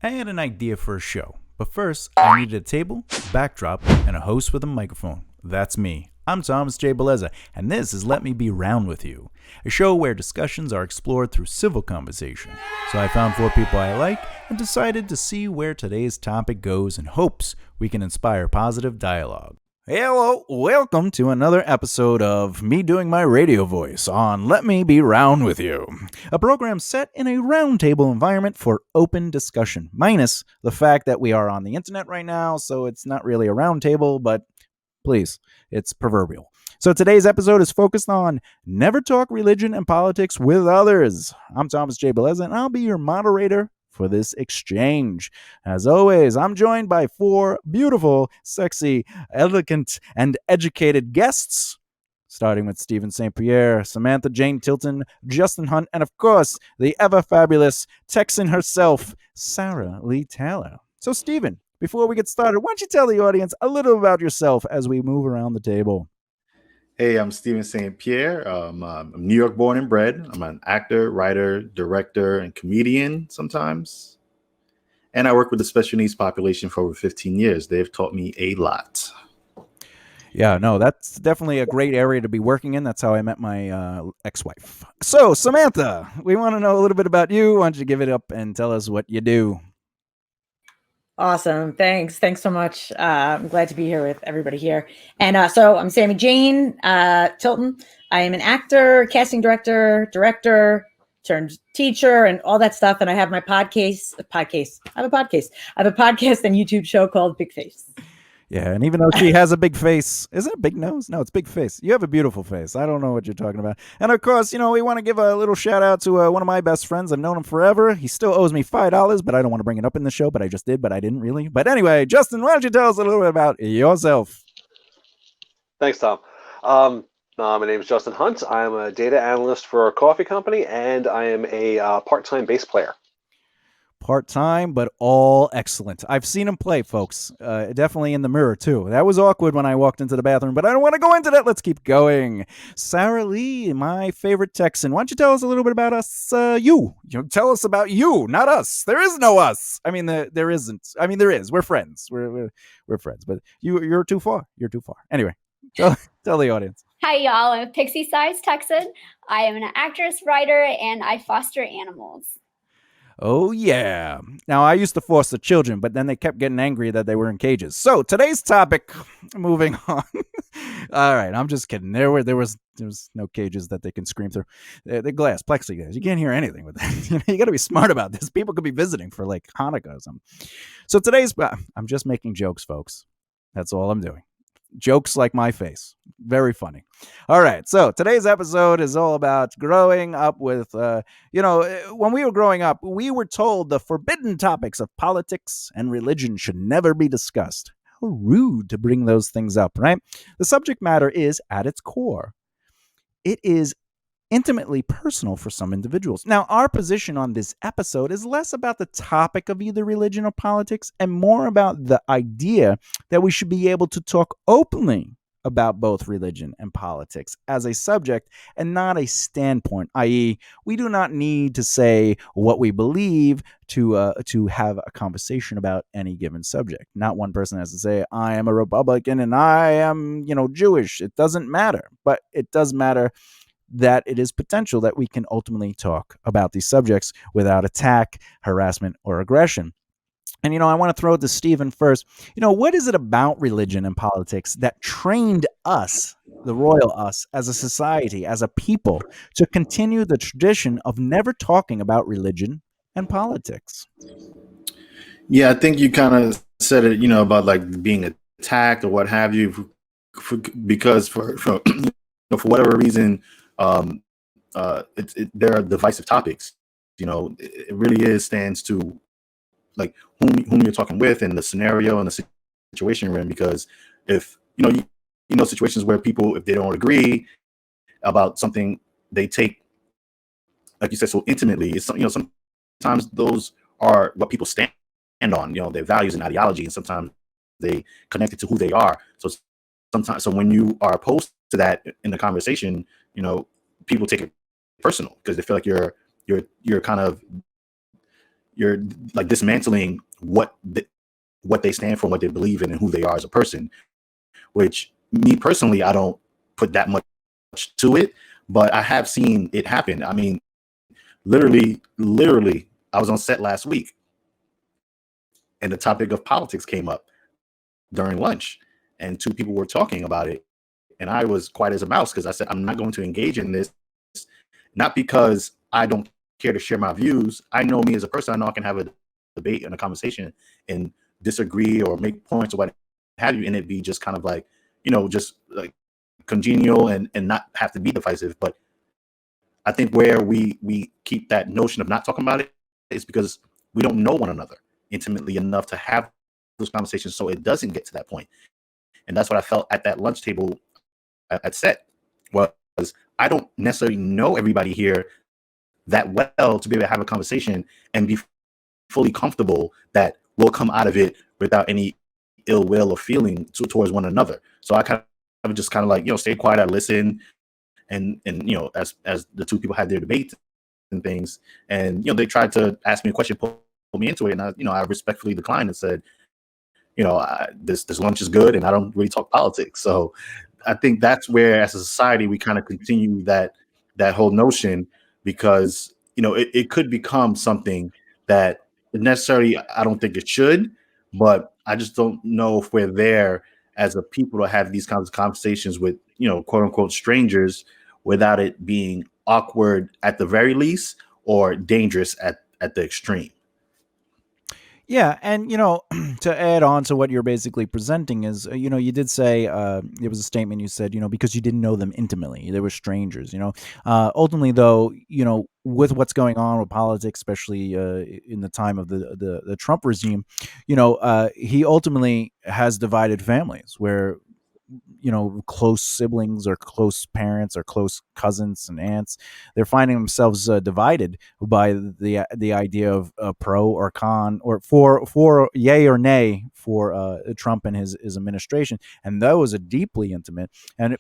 I had an idea for a show, but first I needed a table, backdrop, and a host with a microphone. That's me. I'm Thomas J. Beleza, and this is Let Me Be Round With You, a show where discussions are explored through civil conversation. So I found 4 people I like and decided to see where today's topic goes in hopes we can inspire positive dialogue. Hello, welcome to another episode of me doing my radio voice on Let Me Be Round With You, a program set in a roundtable environment for open discussion, minus the fact that we are on the internet right now, so it's not really a roundtable, but please, it's proverbial. So today's episode is focused on never talk religion and politics with others. I'm Thomas J. Beleza, and I'll be your moderator for this exchange. As always, I'm joined by 4 beautiful, sexy, elegant, and educated guests, starting with Stephen St. Pierre, Samantha Jane Tilton, Justin Hunt, and of course, the ever-fabulous Texan herself, Sarah Lee Taylor. So, Stephen, before we get started, why don't you tell the audience a little about yourself as we move around the table? Hey, I'm Stephen St. Pierre. I'm New York born and bred. I'm an actor, writer, director, and comedian sometimes. And I work with the special needs population for over 15 years. They've taught me a lot. Yeah, no, that's definitely a great area to be working in. That's how I met my ex-wife. So, Samantha, we want to know a little bit about you. Why don't you give it up and tell us what you do? Awesome. Thanks so much. I'm glad to be here with everybody here. And so I'm Sammy Jane Tilton. I am an actor, casting director turned teacher and all that stuff. And I have my podcast. I have a podcast and YouTube show called Big Face. Yeah, and even though she has a big face, is it a big nose? No, it's big face. You have a beautiful face. I don't know what you're talking about. And of course, we want to give a little shout out to one of my best friends. I've known him forever. He still owes me $5, but I don't want to bring it up in the show, but I just did, but I didn't really. But anyway, Justin, why don't you tell us a little bit about yourself? Thanks, Tom. My name is Justin Hunt. I'm a data analyst for a coffee company, and I am a part-time bass player. Part-time, but all excellent. I've seen him play, folks. Definitely in the mirror, too. That was awkward when I walked into the bathroom, but I don't want to go into that. Let's keep going. Sarah Lee, my favorite Texan. Why don't you tell us a little bit about us? You tell us about you, not us. There is no us. I mean, there isn't. I mean, there is. We're friends. We're friends, but you're too far. You're too far. Anyway, tell the audience. Hi, y'all. I'm a pixie-sized Texan. I am an actress, writer, and I foster animals. Oh, yeah. Now, I used to foster children, but then they kept getting angry that they were in cages. So, today's topic, moving on. All right, I'm just kidding. There was no cages that they can scream through. They're glass, plexiglass. You can't hear anything with that. You got to be smart about this. People could be visiting for, like, Hanukkah or something. So, I'm just making jokes, folks. That's all I'm doing. Jokes like my face. Very funny. All right. So today's episode is all about growing up with, when we were growing up, we were told the forbidden topics of politics and religion should never be discussed. How rude to bring those things up, right? The subject matter is, at its core, it is intimately personal for some individuals. Now, our position on this episode is less about the topic of either religion or politics and more about the idea that we should be able to talk openly about both religion and politics as a subject and not a standpoint, i.e., we do not need to say what we believe to have a conversation about any given subject. Not one person has to say, I am a Republican and I am, Jewish. It doesn't matter, but it does matter that it is potential that we can ultimately talk about these subjects without attack, harassment, or aggression. And, I want to throw it to Stephen first. What is it about religion and politics that trained us, the royal us, as a society, as a people, to continue the tradition of never talking about religion and politics? Yeah, I think you kind of said it, about like being attacked or what have you, because for whatever reason, there are divisive topics. It really stands to like whom you're talking with and the scenario and the situation you're in. Because if situations where people, if they don't agree about something, they take, like you said, so intimately. It's sometimes those are what people stand on. Their values and ideology, and sometimes they connect it to who they are. So when you are opposed to that in the conversation, people take it personal because they feel like you're kind of you're like dismantling what they stand for, what they believe in, and who they are as a person. Which, me personally, I don't put that much to it, but I have seen it happen. I mean, literally, I was on set last week, and the topic of politics came up during lunch, and two people were talking about it, and I was quiet as a mouse because I said I'm not going to engage in this, not because I don't care to share my views. I know me as a person. I know I can have a debate and a conversation and disagree or make points or what have you, and it be just kind of like, just like congenial and not have to be divisive. But I think where we keep that notion of not talking about it is because we don't know one another intimately enough to have those conversations, so it doesn't get to that point. And that's what I felt at that lunch table at set, was I don't necessarily know everybody here that well to be able to have a conversation and be fully comfortable that we'll come out of it without any ill will or feeling towards one another. So I kind of just like, stay quiet, I listen, and as the two people had their debate and things, and they tried to ask me a question, pull me into it, and I respectfully declined and said, this lunch is good, and I don't really talk politics. So I think that's where, as a society, we kind of continue that whole notion, because it could become something that necessarily, I don't think it should, but I just don't know if we're there as a people to have these kinds of conversations with quote unquote strangers without it being awkward at the very least, or dangerous at the extreme. Yeah, and to add on to what you're basically presenting is, you did say, there was a statement you said, because you didn't know them intimately, they were strangers. Ultimately, though, with what's going on with politics, especially in the time of the Trump regime, he ultimately has divided families where close siblings or close parents or close cousins and aunts, they're finding themselves divided by the idea of pro or con, or for yay or nay for Trump and his administration, and those are deeply intimate.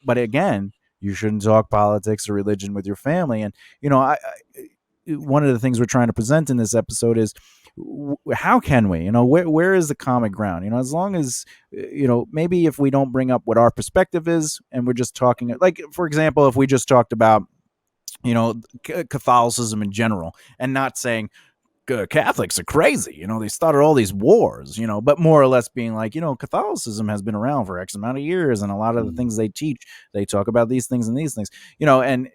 But again, you shouldn't talk politics or religion with your family. And one of the things we're trying to present in this episode is, how can we, where is the common ground? As long as, maybe if we don't bring up what our perspective is, and we're just talking, like, for example, if we just talked about, Catholicism in general, and not saying Catholics are crazy, they started all these wars, but more or less being like, Catholicism has been around for X amount of years, and a lot of the things they teach, they talk about these things and these things, and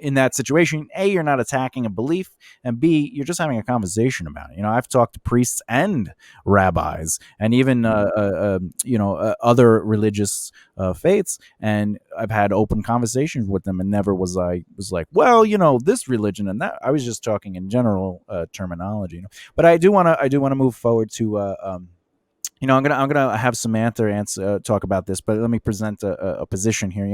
in that situation, A, you're not attacking a belief, and B, you're just having a conversation about it. I've talked to priests and rabbis, and even other religious faiths, and I've had open conversations with them, and never was like, well, this religion and that. I was just talking in general terminology. But I do want to move forward to. I'm gonna have Samantha talk about this, but let me present a position here.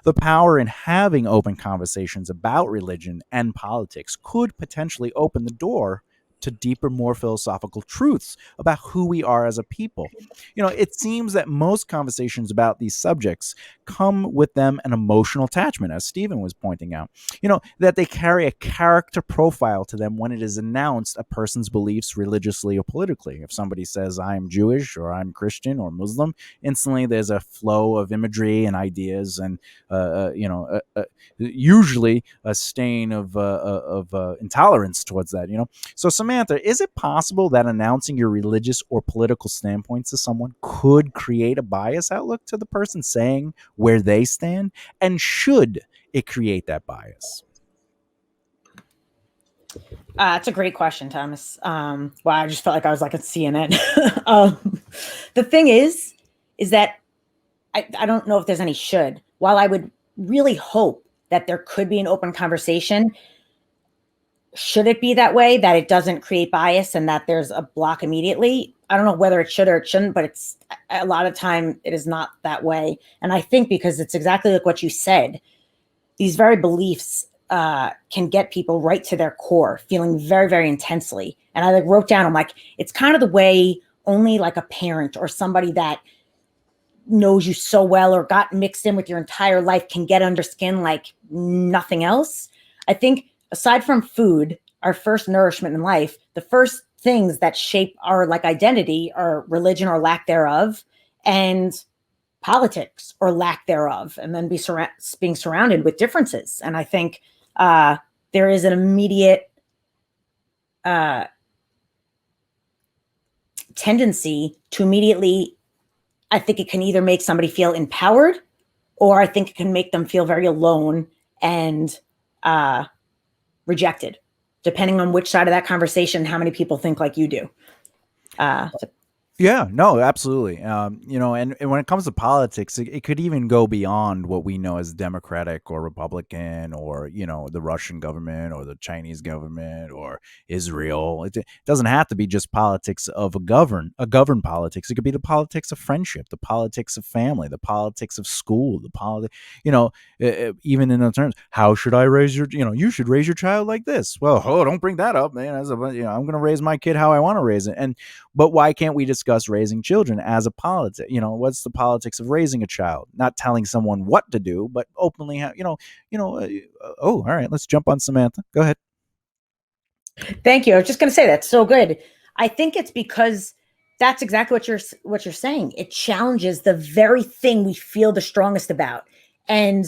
The power in having open conversations about religion and politics could potentially open the door to deeper, more philosophical truths about who we are as a people. It seems that most conversations about these subjects come with them an emotional attachment, as Stephen was pointing out. That they carry a character profile to them when it is announced a person's beliefs religiously or politically. If somebody says, I'm Jewish, or I'm Christian, or Muslim, instantly there's a flow of imagery and ideas, and usually a stain of intolerance towards that. So, Samantha, is it possible that announcing your religious or political standpoints to someone could create a bias outlook to the person saying where they stand? And should it create that bias? It's a great question, Thomas. Wow, I just felt like I was like at CNN. The thing is that I don't know if there's any should. While I would really hope that there could be an open conversation, should it be that way, that it doesn't create bias and that there's a block immediately? I don't know whether it should or it shouldn't, but it's a lot of time it is not that way. And I think because it's exactly like what you said, these very beliefs can get people right to their core, feeling very, very intensely. And I wrote down, I'm like, it's kind of the way only like a parent or somebody that knows you so well or got mixed in with your entire life can get under skin like nothing else. I think aside from food, our first nourishment in life, the first things that shape our like identity are religion or lack thereof, and politics or lack thereof, and then being surrounded with differences. And I think there is an immediate tendency to immediately, I think it can either make somebody feel empowered, or I think it can make them feel very alone and rejected, depending on which side of that conversation, how many people think like you do. Yeah, no, absolutely. You know, and when it comes to politics, it could even go beyond what we know as Democratic or Republican, or, you know, the Russian government or the Chinese government or Israel. It doesn't have to be just politics of a governed politics. It could be the politics of friendship, the politics of family, the politics of school, you know, even in the terms, how should I raise your, you know, you should raise your child like this. Well, don't bring that up, man. You know, I'm going to raise my kid how I want to raise it. But why can't we discuss raising children as a politic? You know, what's the politics of raising a child? Not telling someone what to do, but openly, oh, all right, let's jump on Samantha. Go ahead. Thank you. I was just going to say that's so good. I think it's because that's exactly what you're saying. It challenges the very thing we feel the strongest about, and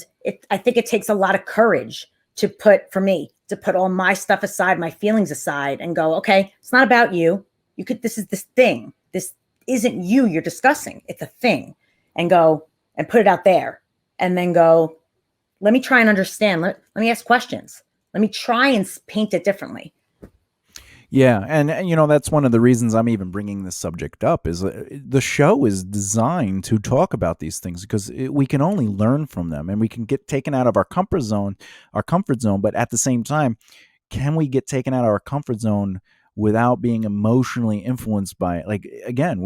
I think it takes a lot of courage to put all my stuff aside, my feelings aside, and go, okay, it's not about you. This is this thing. This isn't you you're discussing. It's a thing. And go and put it out there. And then go, let me try and understand. Let me ask questions. Let me try and paint it differently. Yeah, and you know, that's one of the reasons I'm even bringing this subject up, is the show is designed to talk about these things, because we can only learn from them, and we can get taken out of our comfort zone, but at the same time, can we get taken out of our comfort zone without being emotionally influenced by it? Like, again,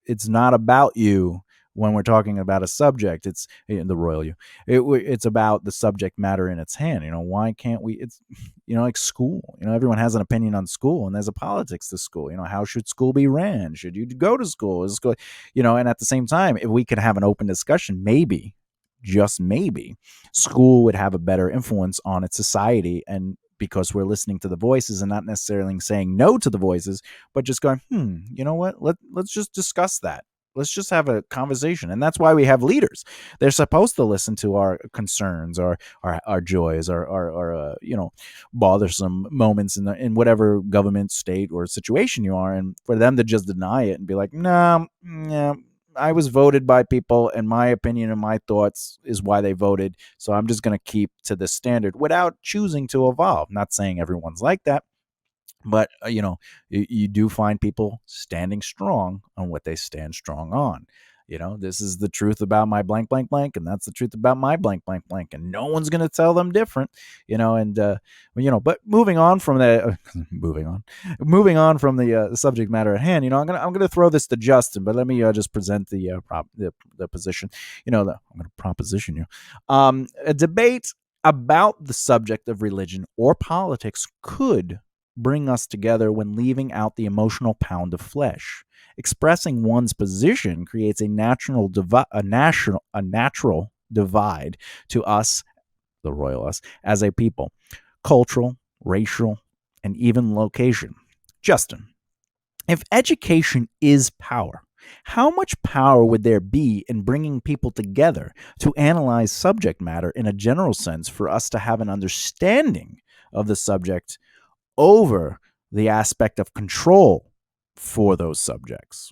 it's not about you when we're talking about a subject. It's the royal you. It's about the subject matter in its hand. You know, why can't we? It's, you know, like school. You know, everyone has an opinion on school, and there's a politics to school. You know, how should school be ran? Should you go to school? Is school, you know? And at the same time, if we could have an open discussion, maybe, just maybe, school would have a better influence on its society, and because we're listening to the voices and not necessarily saying no to the voices, but just going, you know what? Let's just discuss that. Let's just have a conversation. And that's why we have leaders. They're supposed to listen to our concerns, our joys, our you know, bothersome moments in whatever government, state, or situation you are. And for them to just deny it and be like, no, I was voted by people, and my opinion and my thoughts is why they voted. So I'm just going to keep to this standard without choosing to evolve. Not saying everyone's like that, but you know, you do find people standing strong on what they stand strong on. You know, this is the truth about my blank, blank, blank, and that's the truth about my blank, blank, blank, and no one's going to tell them different, you know. And, you know, but moving on from the subject matter at hand, you know, I'm going to throw this to Justin, but let me just present the position, you know, I'm going to proposition you. A debate about the subject of religion or politics could bring us together when leaving out the emotional pound of flesh. Expressing one's position creates a natural divide to us, the royal us, as a people, cultural, racial, and even location. Justin, if education is power, how much power would there be in bringing people together to analyze subject matter in a general sense for us to have an understanding of the subject over the aspect of control for those subjects?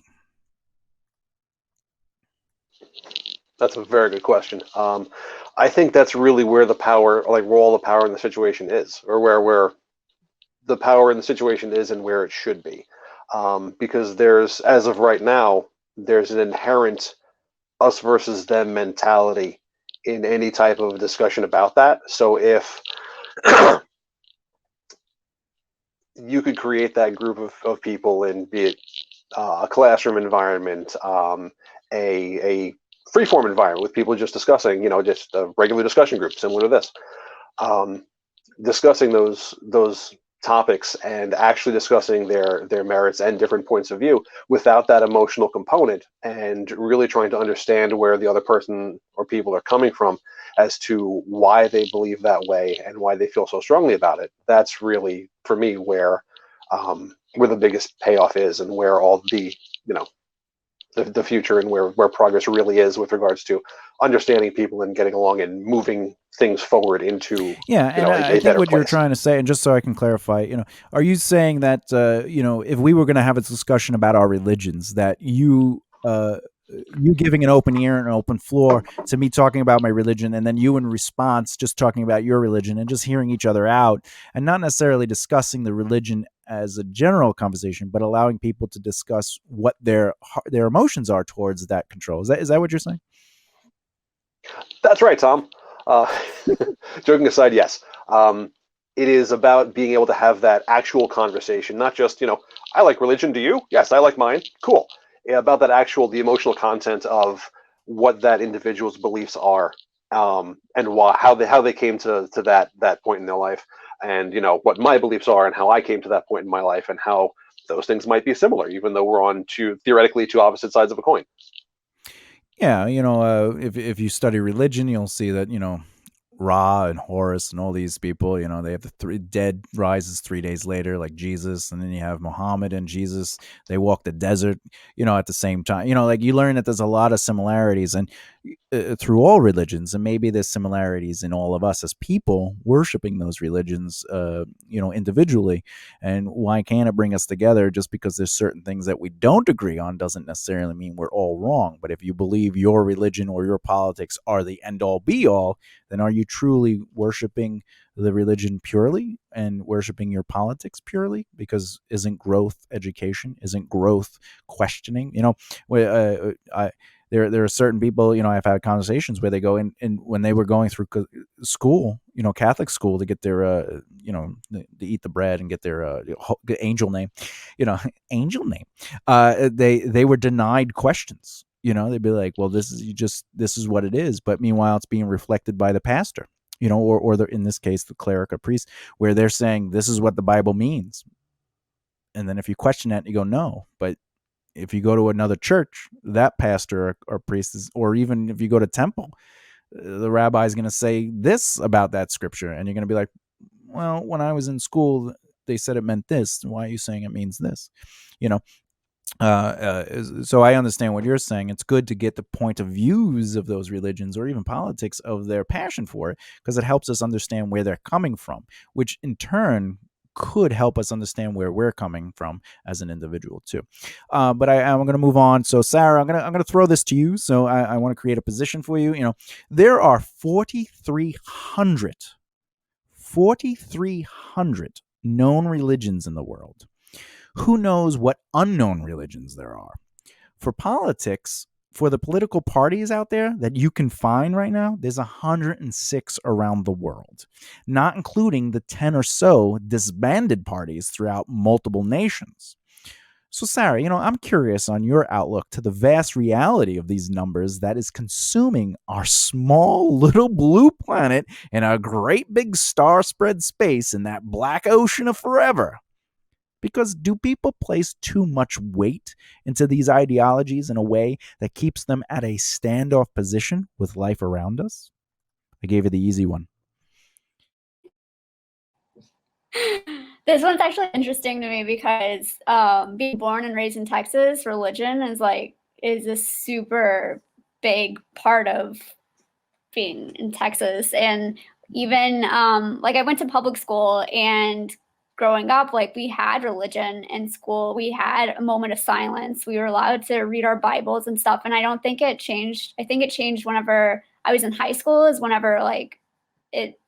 That's a very good question. I think that's really where the power, like where all the power in the situation is, or where the power in the situation is and where it should be. Because there's, as of right now, there's an inherent us versus them mentality in any type of discussion about that. So if you could create that group of people in, be it a classroom environment, a free-form environment with people just discussing, you know, just a regular discussion group similar to this, discussing those topics and actually discussing their merits and different points of view without that emotional component, and really trying to understand where the other person or people are coming from, as to why they believe that way and why they feel so strongly about it. That's really, for me, where the biggest payoff is, and where all the, the future and where progress really is with regards to understanding people and getting along and moving things forward into I think what you're trying to say, and just so I can clarify, are you saying that if we were going to have a discussion about our religions, that you giving an open ear and an open floor to me talking about my religion, and then you in response just talking about your religion and just hearing each other out, and not necessarily discussing the religion as a general conversation, but allowing people to discuss what their emotions are towards that control. Is that what you're saying? That's right, Tom. Joking aside, yes. It is about being able to have that actual conversation, not just, I like religion. Do you? Yes, I like mine. Cool. About that the emotional content of what that individual's beliefs are, and how they came to that point in their life, and what my beliefs are and how I came to that point in my life, and how those things might be similar, even though we're on theoretically two opposite sides of a coin. Yeah, if you study religion, you'll see that Ra and Horus and all these people, they have the dead rises 3 days later, like Jesus, and then you have Muhammad and Jesus. They walk the desert, at the same time. Like you learn that there's a lot of similarities, and through all religions, and maybe there's similarities in all of us as people worshiping those religions, individually. And why can't it bring us together? Just because there's certain things that we don't agree on doesn't necessarily mean we're all wrong. But if you believe your religion or your politics are the end all be all, then are you truly worshiping the religion purely and worshiping your politics purely? Because isn't growth education? Isn't growth questioning? There are certain people, I've had conversations where they go in, and when they were going through school, Catholic school, to get their, to eat the bread and get their angel name, angel name, they were denied questions. They'd be like, well, this is what it is. But meanwhile, it's being reflected by the pastor, or in this case, the cleric or priest, where they're saying, this is what the Bible means. And then if you question that, you go, no. But if you go to another church, that pastor or priest is, or even if you go to temple, the rabbi is going to say this about that scripture. And you're going to be like, well, when I was in school, they said it meant this. Why are you saying it means this? So I understand what you're saying. It's good to get the point of views of those religions or even politics of their passion for it, because it helps us understand where they're coming from, which in turn could help us understand where we're coming from as an individual too. But I'm going to move on. So Sarah, I'm going to throw this to you. So I want to create a position for you. There are 4,300 known religions in the world. Who knows what unknown religions there are? For politics, for the political parties out there that you can find right now, there's 106 around the world, not including the 10 or so disbanded parties throughout multiple nations. So, Sarah, I'm curious on your outlook to the vast reality of these numbers that is consuming our small little blue planet in a great big star spread space in that black ocean of forever. Because do people place too much weight into these ideologies in a way that keeps them at a standoff position with life around us? I gave you the easy one. This one's actually interesting to me because being born and raised in Texas, religion is a super big part of being in Texas. And even I went to public school, and growing up, we had religion in school. We had a moment of silence. We were allowed to read our Bibles and stuff. And I don't think it changed. I think it changed whenever I was in high school, is whenever it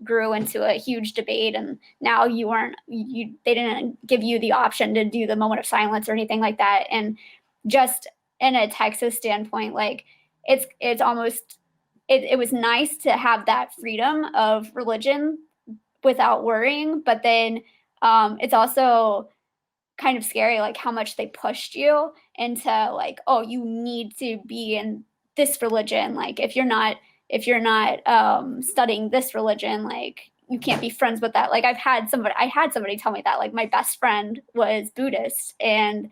grew into a huge debate. And now they didn't give you the option to do the moment of silence or anything like that. And just in a Texas standpoint, it's almost, it was nice to have that freedom of religion without worrying. But then it's also kind of scary, how much they pushed you into oh, you need to be in this religion. If you're not studying this religion, you can't be friends with that. I had somebody tell me that, my best friend was Buddhist, and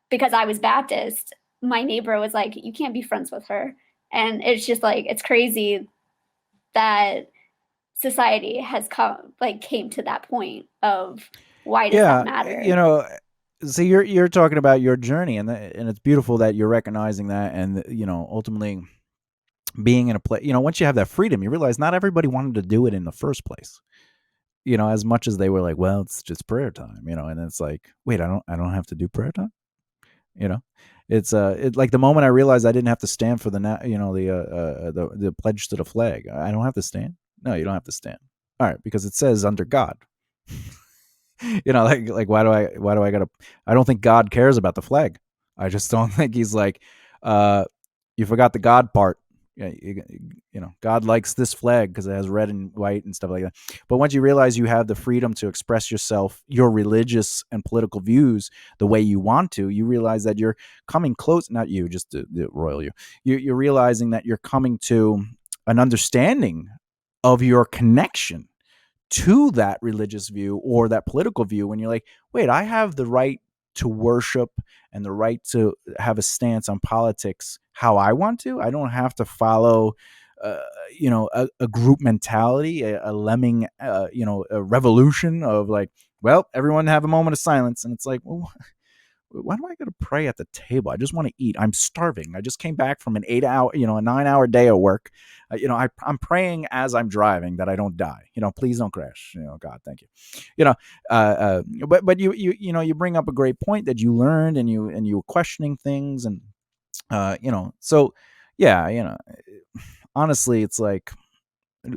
because I was Baptist, my neighbor was like, you can't be friends with her. And it's just it's crazy that society has came to that point of why does that matter? You know, so you're talking about your journey, and it's beautiful that you're recognizing that, and you know, ultimately being in a place, you know, once you have that freedom, you realize not everybody wanted to do it in the first place. You know, as much as they were like, well, it's just prayer time, you know, and it's like, wait, I don't have to do prayer time. You know, it's like the moment I realized I didn't have to stand for the pledge to the flag. I don't have to stand. No, you don't have to stand. All right, because it says under God. You know, like why do I gotta? I don't think God cares about the flag. I just don't think he's like, you forgot the God part. Yeah, you know, God likes this flag because it has red and white and stuff like that. But once you realize you have the freedom to express yourself, your religious and political views the way you want to, you realize that you're coming close. Not you, just the royal you. You're realizing that you're coming to an understanding of your connection to that religious view or that political view. When you're like, wait, I have the right to worship and the right to have a stance on politics how I want to. I don't have to follow, you know, a group mentality, a lemming, you know, a revolution of like, well, everyone have a moment of silence. And it's like, well, why do I got to pray at the table? I just want to eat. I'm starving. I just came back from an 8-hour, you know, a 9-hour day of work. You know, I'm praying as I'm driving that I don't die. You know, please don't crash. You know, God, thank you. You know, but you know, you bring up a great point that you learned, and you were questioning things, and you know, so yeah, you know, honestly, it's like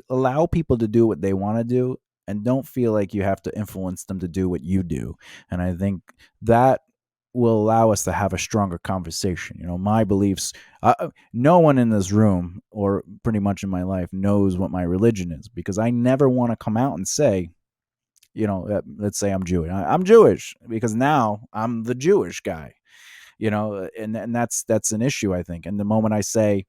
allow people to do what they want to do, and don't feel like you have to influence them to do what you do. And I think that will allow us to have a stronger conversation. You know, my beliefs, no one in this room or pretty much in my life knows what my religion is, because I never want to come out and say, you know, let's say I'm Jewish. I'm Jewish because now I'm the Jewish guy, you know, and that's an issue, I think. And the moment I say,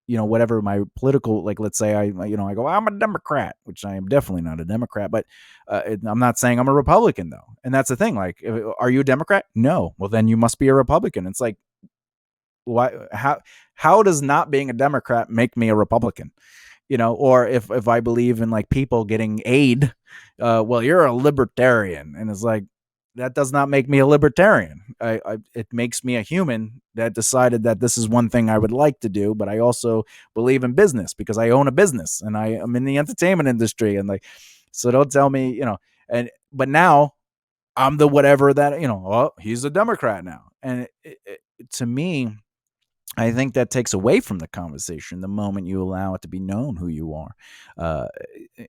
you know, whatever my political, like, let's say I go, I'm a Democrat, which I am definitely not a Democrat, but I'm not saying I'm a Republican though. And that's the thing. Like, are you a Democrat? No. Well, then you must be a Republican. It's like, why, how does not being a Democrat make me a Republican? You know, or if I believe in like people getting aid, well, you're a libertarian. And it's like, that does not make me a libertarian. It makes me a human that decided that this is one thing I would like to do, but I also believe in business because I own a business and I am in the entertainment industry. And like, so don't tell me, you know, but now I'm the whatever that, you know, oh, he's a Democrat now. And to me, I think that takes away from the conversation the moment you allow it to be known who you are,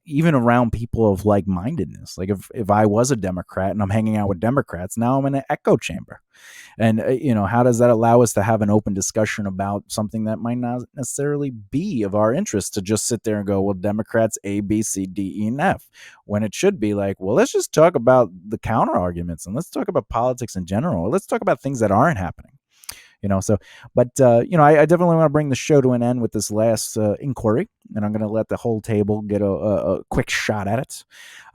even around people of like-mindedness. Like if I was a Democrat and I'm hanging out with Democrats, now I'm in an echo chamber. And, you know, how does that allow us to have an open discussion about something that might not necessarily be of our interest, to just sit there and go, well, Democrats A, B, C, D, E, and F, when it should be like, well, let's just talk about the counter arguments and let's talk about politics in general. Let's talk about things that aren't happening. You know, so, but, you know, I definitely want to bring the show to an end with this last inquiry, and I'm going to let the whole table get a quick shot at it.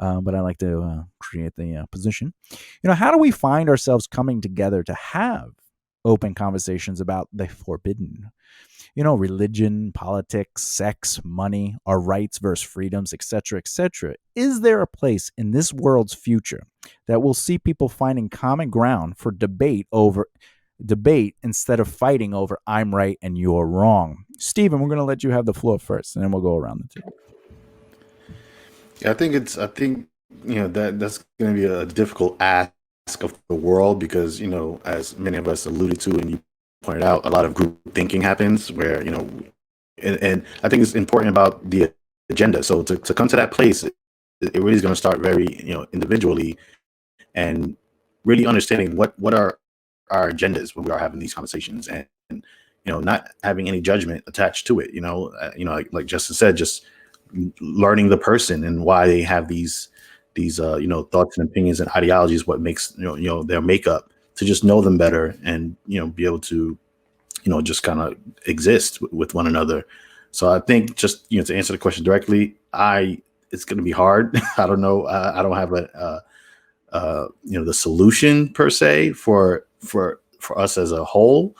But I like to create the position. You know, how do we find ourselves coming together to have open conversations about the forbidden? You know, religion, politics, sex, money, our rights versus freedoms, etc., etc. Is there a place in this world's future that will see people finding common ground for debate instead of fighting over I'm right and you're wrong? Stephen, we're going to let you have the floor first, and then we'll go around the table. Yeah, I think you know that's going to be a difficult ask of the world because, you know, as many of us alluded to and you pointed out, a lot of group thinking happens where, you know, and I think it's important about the agenda. So to come to that place, it really is going to start very, you know, individually, and really understanding what are our agendas when we are having these conversations, and you know, not having any judgment attached to it. You know, like Justin said, just learning the person and why they have these you know, thoughts and opinions and ideologies, what makes you know their makeup, to just know them better and, you know, be able to, you know, just kind of exist with one another. So I think, just, you know, to answer the question directly, it's going to be hard. I don't know. I don't have you know, the solution per se for us as a whole,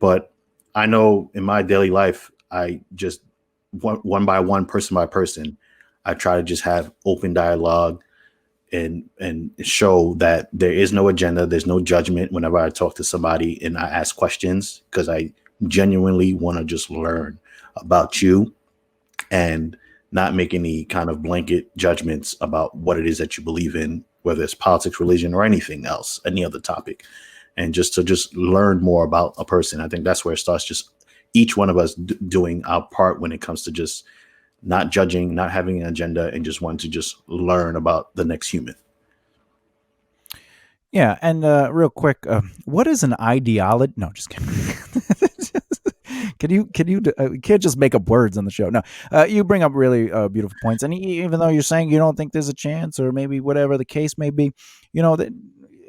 but I know in my daily life, I just one by one, person by person. I try to just have open dialogue and show that there is no agenda, there's no judgment whenever I talk to somebody and I ask questions, because I genuinely want to just learn about you and not make any kind of blanket judgments about what it is that you believe in, whether it's politics, religion, or anything else, any other topic. And just to just learn more about a person. I think that's where it starts, just each one of us doing our part when it comes to just not judging, not having an agenda, and just wanting to just learn about the next human. Yeah, and real quick, what is an ideology? No, just kidding. You can't just make up words on the show. No, you bring up really beautiful points, and even though you're saying you don't think there's a chance, or maybe whatever the case may be, that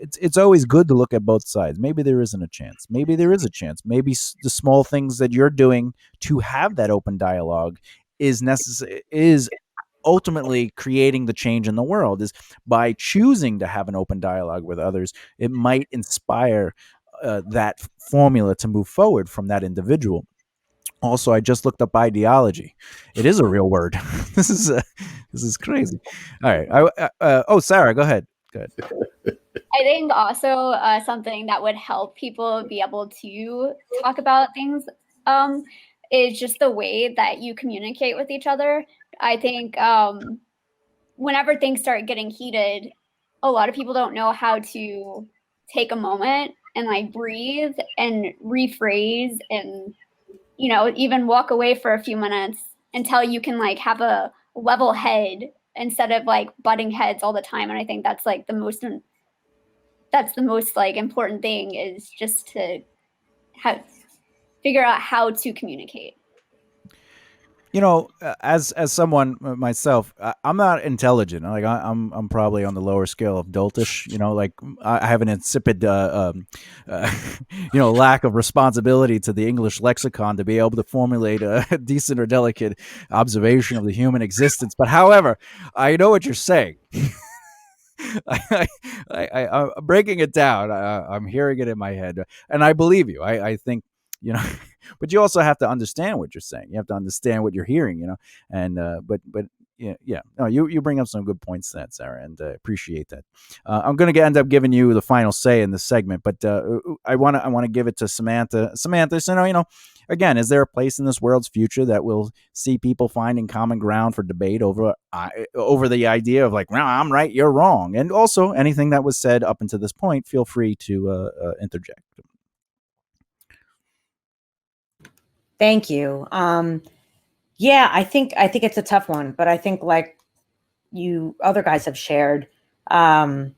it's always good to look at both sides. Maybe there isn't a chance. Maybe there is a chance. Maybe the small things that you're doing to have that open dialogue is necessary, is ultimately creating the change in the world. Is by choosing to have an open dialogue with others, it might inspire that formula to move forward from that individual. Also, I just looked up ideology. It is a real word. This is crazy. All right. Oh, Sarah, go ahead. Go ahead. I think also something that would help people be able to talk about things is just the way that you communicate with each other. I think whenever things start getting heated, a lot of people don't know how to take a moment and like breathe and rephrase and, even walk away for a few minutes until you can like have a level head instead of like butting heads all the time. And I think that's like the most like important thing, is just to figure out how to communicate. As someone myself, I'm not intelligent. Like I'm probably on the lower scale of doltish. Like I have an insipid, lack of responsibility to the English lexicon to be able to formulate a decent or delicate observation of the human existence. But however, I know what you're saying. I'm breaking it down. I'm hearing it in my head, and I believe you. I think, but you also have to understand what you're saying. You have to understand what you're hearing, and but yeah. No, you bring up some good points, that Sarah, and appreciate that. I'm going to end up giving you the final say in this segment, but I want to give it to Samantha. Samantha, so again, is there a place in this world's future that will see people finding common ground for debate over the idea of like, well, I'm right, you're wrong, and also anything that was said up until this point? Feel free to interject. Thank you. Yeah, I think it's a tough one, but I think like you other guys have shared, to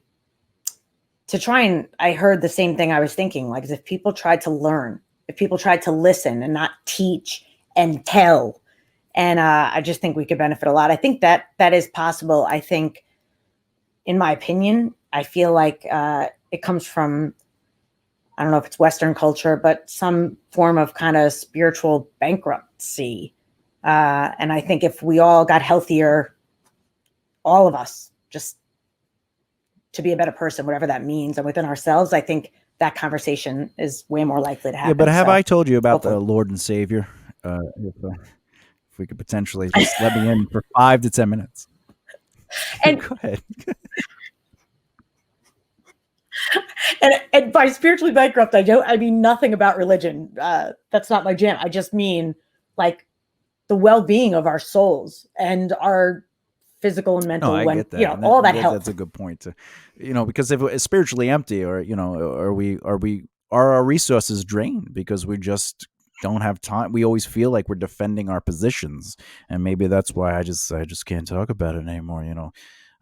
try and, I heard the same thing I was thinking, like if people tried to learn, if people tried to listen and not teach and tell, and I just think we could benefit a lot. I think that is possible. I think, in my opinion, I feel like it comes from, I don't know if it's Western culture, but some form of kind of spiritual bankruptcy. And I think if we all got healthier, all of us, just to be a better person, whatever that means, and within ourselves, I think that conversation is way more likely to happen. Yeah, but have So, I told you about hopefully. the Lord and Savior? If we could potentially just let me in for 5 to 10 minutes. And go ahead. And by spiritually bankrupt, I mean nothing about religion. That's not my jam. I just mean like the well-being of our souls and our physical and mental, I get that. And all that health. That's a good point. Because if it's spiritually empty, or are our resources drained because we just don't have time? We always feel like we're defending our positions, and maybe that's why I just can't talk about it anymore.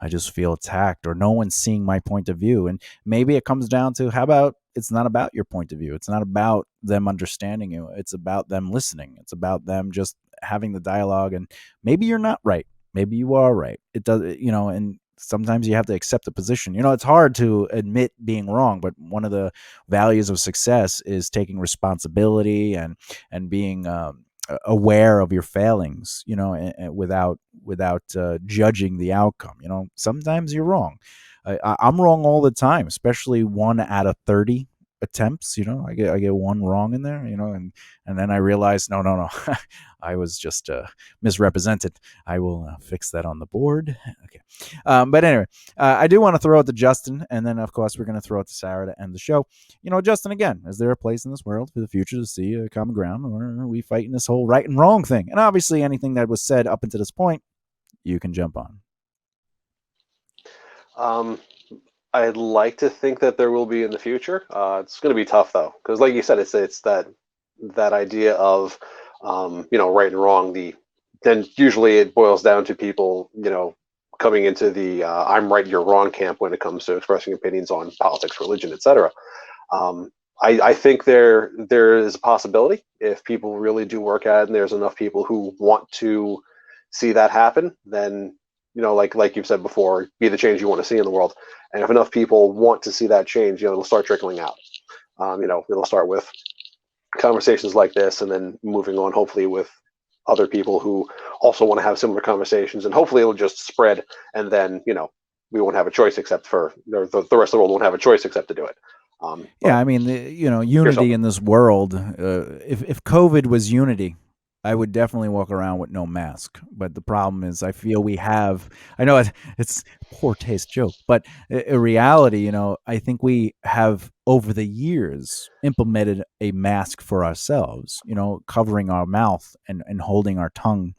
I just feel attacked, or no one's seeing my point of view. And maybe it comes down to, how about it's not about your point of view. It's not about them understanding you. It's about them listening. It's about them just having the dialogue. And maybe you're not right. Maybe you are right. It does, and sometimes you have to accept the position. It's hard to admit being wrong, but one of the values of success is taking responsibility and being aware of your failings, and without judging the outcome. Sometimes you're wrong. I'm wrong all the time, especially 1 out of 30. attempts. I get one wrong in there. And then I realized no, I was just misrepresented. I will fix that on the board. Okay, but anyway, I do want to throw it to Justin, and then of course we're going to throw it to Sarah to end the show. Justin, again, is there a place in this world for the future to see a common ground, or are we fighting this whole right and wrong thing? And obviously, anything that was said up until this point, you can jump on. I'd like to think that there will be in the future. It's going to be tough though, because like you said, it's that idea of right and wrong. Then usually it boils down to people coming into the I'm right, you're wrong camp when it comes to expressing opinions on politics, religion, etc. I think there is a possibility if people really do work at it, and there's enough people who want to see that happen, then like you've said before, be the change you want to see in the world. And if enough people want to see that change, it'll start trickling out. It'll start with conversations like this, and then moving on, hopefully, with other people who also want to have similar conversations, and hopefully it'll just spread. And then, we won't have a choice except for the rest of the world won't have a choice except to do it. Yeah, I mean, unity in this world. If COVID was unity, I would definitely walk around with no mask. But the problem is, I feel we have. I know it's a poor taste joke, but in reality, I think we have over the years implemented a mask for ourselves. Covering our mouth and holding our tongue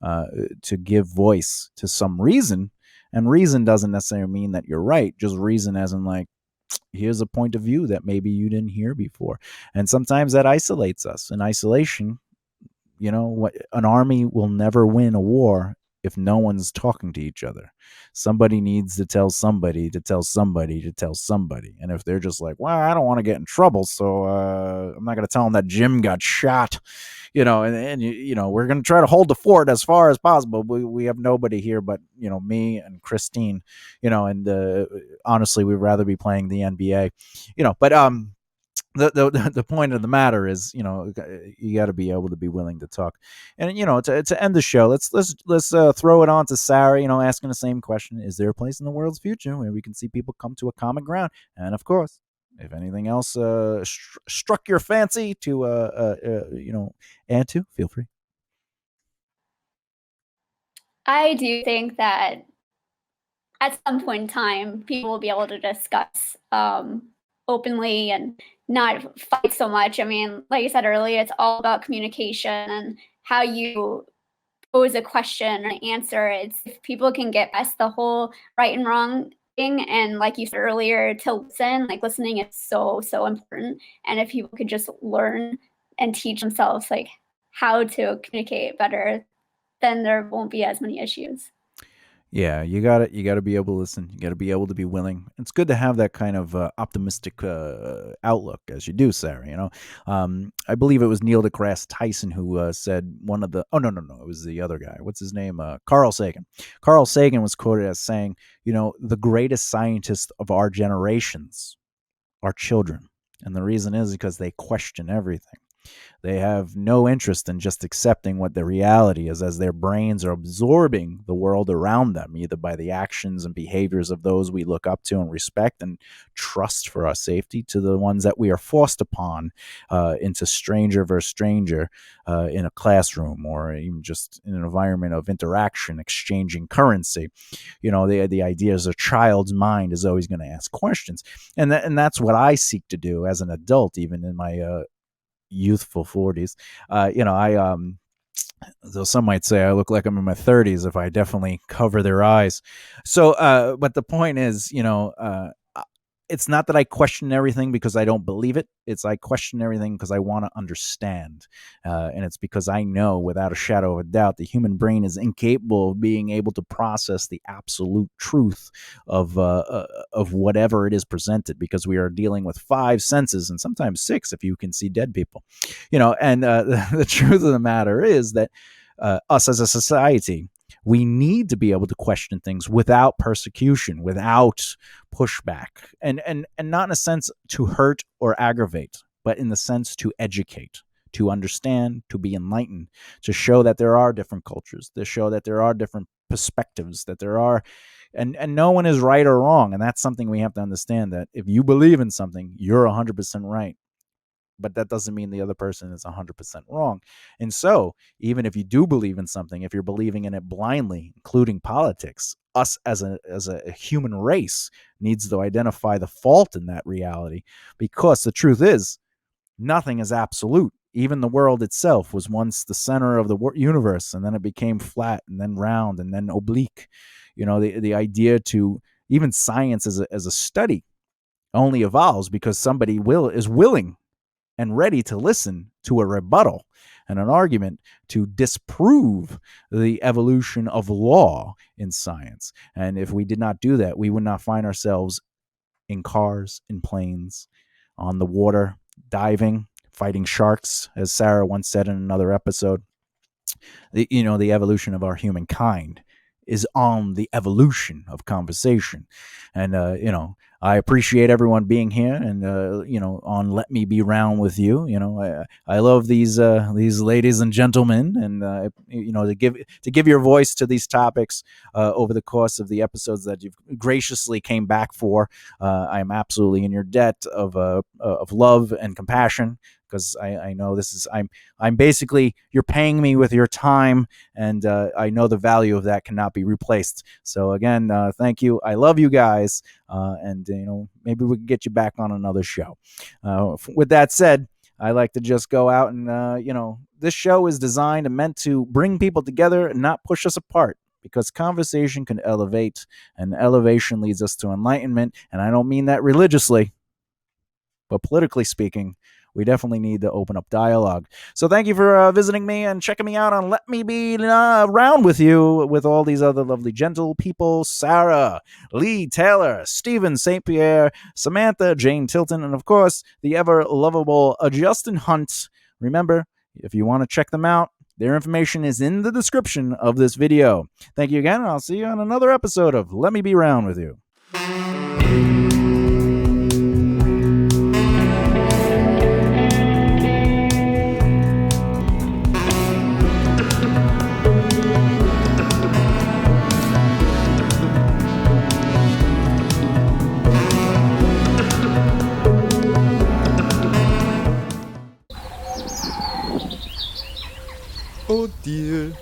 to give voice to some reason. And reason doesn't necessarily mean that you're right. Just reason as in like, here's a point of view that maybe you didn't hear before. And sometimes that isolates us. In isolation, an army will never win a war if no one's talking to each other. Somebody needs to tell somebody to tell somebody to tell somebody. And if they're just like, well, I don't want to get in trouble, so I'm not going to tell them that Jim got shot, and we're going to try to hold the fort as far as possible. We have nobody here but, me and Christine, and honestly, we'd rather be playing the NBA, but the point of the matter is, you got to be able to be willing to talk. And to end the show, let's throw it on to Sarah, asking the same question: is there a place in the world's future where we can see people come to a common ground? And of course, if anything else struck your fancy to add to, feel free. I do think that at some point in time, people will be able to discuss openly and not fight so much. I mean, like I said earlier, it's all about communication and how you pose a question and answer. It's if people can get past the whole right and wrong thing, and like you said earlier, to listen, like listening is so important. And if people could just learn and teach themselves like how to communicate better, then there won't be as many issues. Yeah, you got to be able to listen. You got to be able to be willing. It's good to have that kind of optimistic outlook, as you do, Sarah. I believe it was Neil deGrasse Tyson who said one of the. Oh no, it was the other guy. What's his name? Carl Sagan. Carl Sagan was quoted as saying, the greatest scientists of our generations are children, and the reason is because they question everything. They have no interest in just accepting what the reality is, as their brains are absorbing the world around them, either by the actions and behaviors of those we look up to and respect and trust for our safety, to the ones that we are forced upon into stranger versus stranger in a classroom, or even just in an environment of interaction, exchanging currency. The idea is a child's mind is always going to ask questions. And that's what I seek to do as an adult, even in my youthful 40s. Though some might say I look like I'm in my 30s if I definitely cover their eyes. So, but the point is, it's not that I question everything because I don't believe it. It's I question everything because I want to understand. And it's because I know without a shadow of a doubt the human brain is incapable of being able to process the absolute truth of whatever it is presented, because we are dealing with 5 senses and sometimes 6 if you can see dead people. And the truth of the matter is that us as a society, we need to be able to question things without persecution, without pushback, and not in a sense to hurt or aggravate, but in the sense to educate, to understand, to be enlightened, to show that there are different cultures, to show that there are different perspectives, that there are, And no one is right or wrong. And that's something we have to understand, that if you believe in something, you're 100% right. But that doesn't mean the other person is 100% wrong. And so, even if you do believe in something, if you're believing in it blindly, including politics, us as a human race needs to identify the fault in that reality, because the truth is, nothing is absolute. Even the world itself was once the center of the universe, and then it became flat, and then round, and then oblique. The idea to even science as a study only evolves because somebody is willing and ready to listen to a rebuttal and an argument to disprove the evolution of law in science. And if we did not do that, we would not find ourselves in cars, in planes, on the water, diving, fighting sharks, as Sarah once said in another episode. The evolution of our humankind is on the evolution of conversation. And, I appreciate everyone being here and, on Let Me Be Round with You. I love these ladies and gentlemen, and, to give your voice to these topics over the course of the episodes that you've graciously came back for. I'm absolutely in your debt of love and compassion, because I know this is, I'm basically, you're paying me with your time, and I know the value of that cannot be replaced. So again, thank you. I love you guys, and maybe we can get you back on another show. With that said, I like to just go out and this show is designed and meant to bring people together and not push us apart, because conversation can elevate, and elevation leads us to enlightenment. And I don't mean that religiously, but politically speaking, we definitely need to open up dialogue. So thank you for visiting me and checking me out on Let Me Be Round with You, with all these other lovely gentle people: Sarah, Lee Taylor, Stephen St. Pierre, Samantha, Jane Tilton, and of course, the ever lovable Justin Hunt. Remember, if you want to check them out, their information is in the description of this video. Thank you again, and I'll see you on another episode of Let Me Be Round with You. Oh dear,